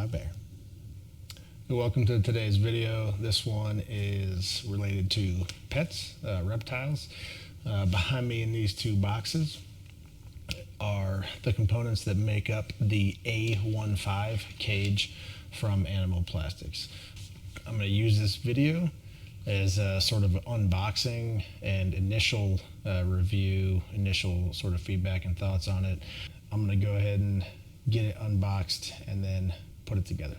Hi Bear. Welcome to today's video. This one is related to pets, reptiles. Behind me in these two boxes are the components that make up the A15 cage from Animal Plastics. I'm going to use this video as a sort of unboxing and initial review, initial sort of feedback and thoughts on it. I'm going to go ahead and get it unboxed and then put it together.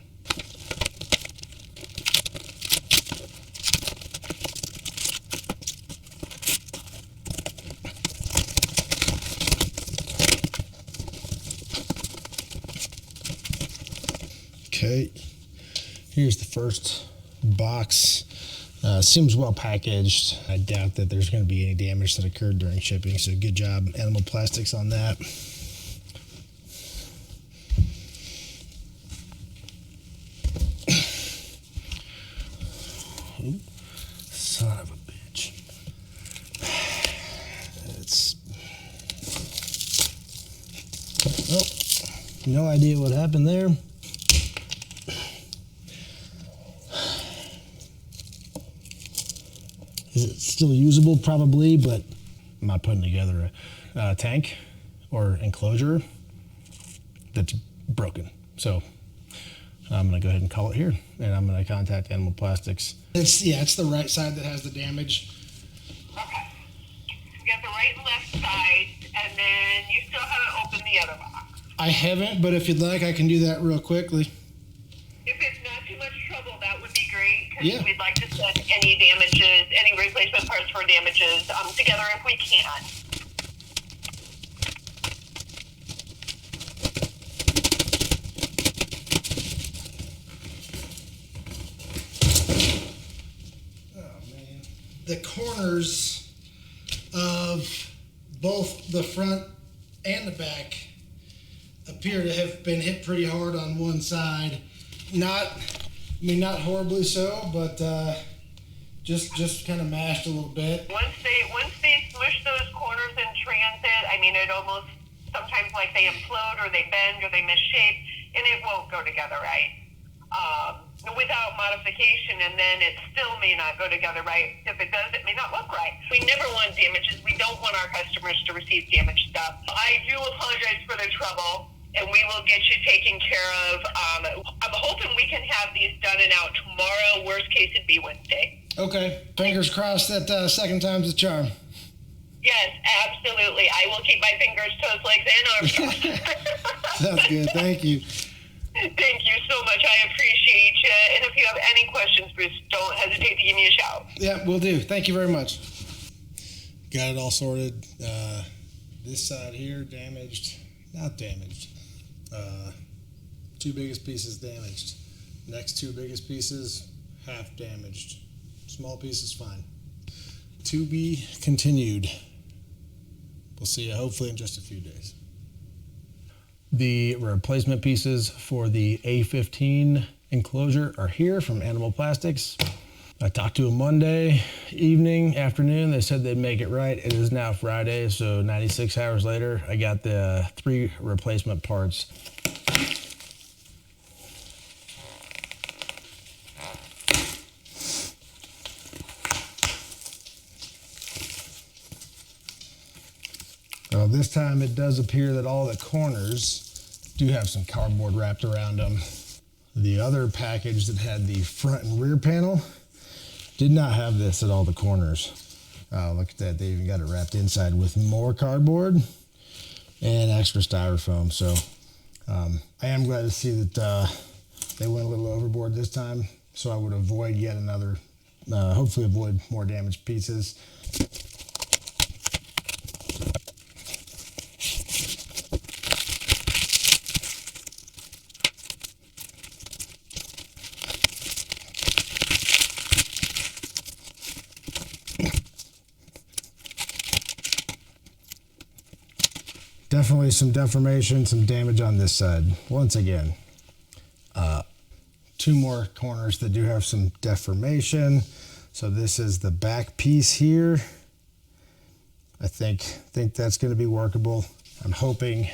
Okay, here's the first box. Seems well packaged. I doubt that there's going to be any damage that occurred during shipping, so good job, Animal Plastics, on that. Ooh, son of a bitch. No idea what happened there. Is it still usable? Probably, but I'm not putting together a tank or enclosure that's broken. So I'm going to go ahead and call it here, and I'm going to contact Animal Plastics. It's the right side that has the damage. Okay. You got the right and left side, and then you still haven't opened the other box. I haven't, but if you'd like, I can do that real quickly. If it's not too much trouble, that would be great, because Yeah. we'd like to send any damages, any replacement parts for damages together if we can. The corners of both the front and the back appear to have been hit pretty hard on one side. Not horribly so, but just kind of mashed a little bit. Once they smush those corners in transit, it almost sometimes like they implode or they bend or they misshape, and it won't go together right. Without modification, and then it still may not go together right. If it does, it may not look right. We never want damages. We don't want our customers to receive damaged stuff. I do apologize for the trouble, and we will get you taken care of. I'm hoping we can have these done and out tomorrow. Worst case, it'd be Wednesday. Okay, fingers crossed that second time's the charm. Yes, absolutely. I will keep my fingers, toes, legs, and arms crossed. Sounds good. Thank you. Thank you so much. I appreciate you. And if you have any questions, Bruce, don't hesitate to give me a shout. Yeah, will do. Thank you very much. Got it all sorted. This side here, damaged. Not damaged. Two biggest pieces damaged. Next two biggest pieces, half damaged. Small piece is fine. To be continued. We'll see you hopefully in just a few days. The replacement pieces for the A15 enclosure are here from Animal Plastics. I talked to them Monday afternoon. They said they'd make it right. It is now Friday, so 96 hours later, I got the 3 replacement parts. This time it does appear that all the corners do have some cardboard wrapped around them. The other package that had the front and rear panel did not have this at all the corners. Look at that, they even got it wrapped inside with more cardboard and extra styrofoam. So I am glad to see that they went a little overboard this time, so I would avoid yet another, hopefully avoid more damaged pieces. Definitely some deformation, some damage on this side. Once again, 2 more corners that do have some deformation. So this is the back piece here. I think that's going to be workable. I'm hoping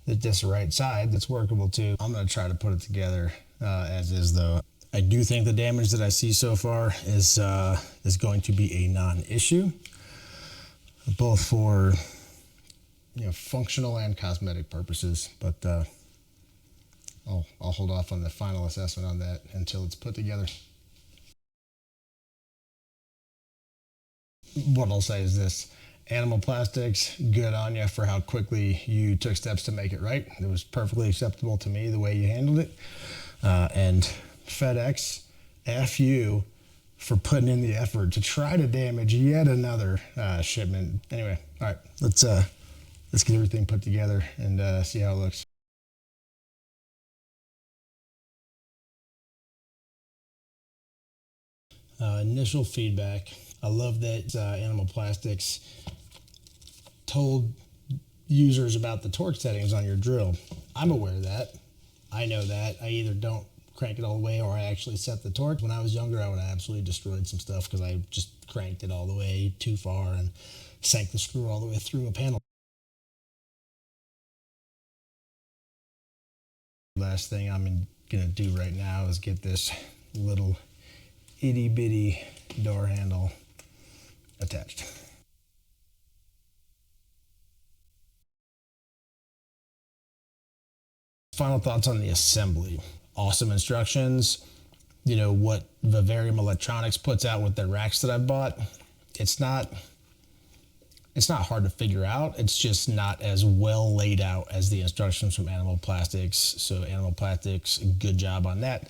this right side that's workable too. I'm going to try to put it together as is though. I do think the damage that I see so far is going to be a non-issue, both for functional and cosmetic purposes. But I'll hold off on the final assessment on that until it's put together. What I'll say is this: Animal Plastics, good on you for how quickly you took steps to make it right. It was perfectly acceptable to me the way you handled it. And FedEx, F you for putting in the effort to try to damage yet another shipment. Anyway, all right, let's get everything put together and see how it looks. Initial feedback. I love that Animal Plastics told users about the torque settings on your drill. I'm aware of that. I know that. I either don't crank it all the way or I actually set the torque. When I was younger, I would have absolutely destroyed some stuff because I just cranked it all the way too far and sank the screw all the way through a panel. Last thing I'm gonna do right now is get this little itty bitty door handle attached. Final thoughts on the assembly. Awesome instructions. What Vivarium Electronics puts out with their racks that I've bought, it's not hard to figure out. It's just not as well laid out as the instructions from Animal Plastics. So Animal Plastics, good job on that.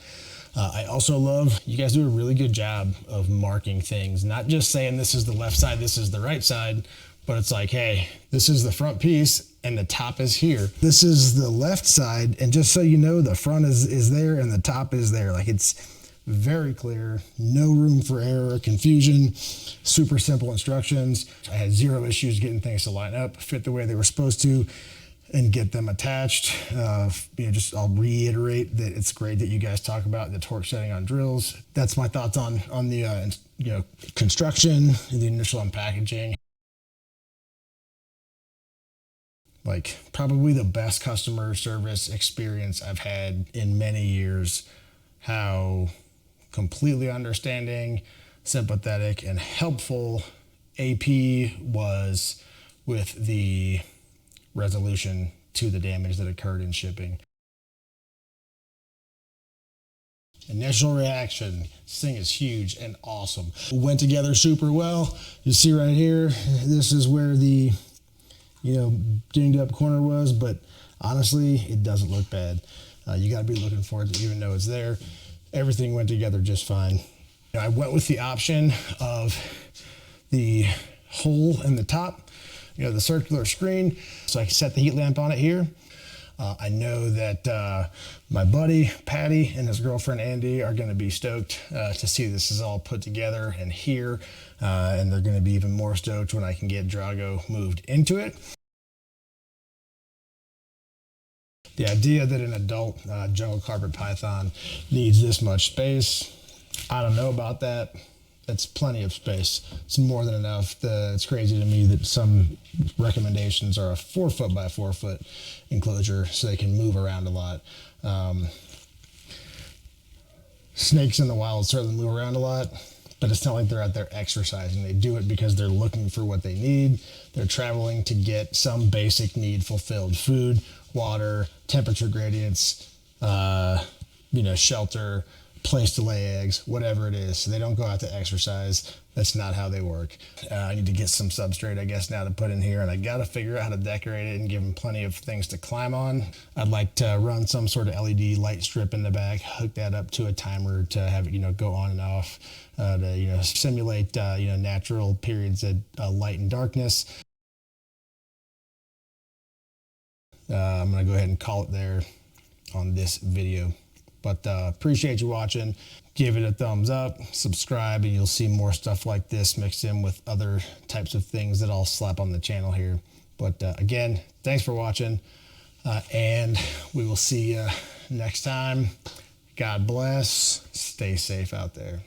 I also love, you guys do a really good job of marking things, not just saying this is the left side, this is the right side, but it's like, hey, this is the front piece and the top is here. This is the left side, and just so you know, the front is there and the top is there. Like, it's very clear, no room for error or confusion, super simple instructions. I had zero issues getting things to line up, fit the way they were supposed to, and get them attached. I'll reiterate that it's great that you guys talk about the torque setting on drills. That's my thoughts on the construction and the initial unpackaging. Like, probably the best customer service experience I've had in many years. How completely understanding, sympathetic, and helpful AP was with the resolution to the damage that occurred in shipping. Initial reaction, this thing is huge and awesome. Went together super well. You see right here, this is where the dinged up corner was, but honestly, it doesn't look bad. You gotta be looking for it to even know it's there. Everything went together just fine. I went with the option of the hole in the top, the circular screen, so I can set the heat lamp on it here. I know that my buddy Patty and his girlfriend Andy are going to be stoked to see this is all put together and here, and they're going to be even more stoked when I can get Drogo moved into it. The idea that an adult jungle carpet python needs this much space, I don't know about that. That's plenty of space. It's more than enough. It's crazy to me that some recommendations are a 4 foot by 4 foot enclosure so they can move around a lot. Snakes in the wild certainly move around a lot, but it's not like they're out there exercising. They do it because they're looking for what they need. They're traveling to get some basic need fulfilled: food, water, temperature gradients, shelter, place to lay eggs, whatever it is. So they don't go out to exercise. That's not how they work. I need to get some substrate, I guess, now to put in here, and I got to figure out how to decorate it and give them plenty of things to climb on. I'd like to run some sort of LED light strip in the back, hook that up to a timer to have it, go on and off, to, simulate, natural periods of light and darkness. I'm going to go ahead and call it there on this video. But appreciate you watching. Give it a thumbs up, subscribe, and you'll see more stuff like this mixed in with other types of things that I'll slap on the channel here. But again, thanks for watching, and we will see you next time. God bless. Stay safe out there.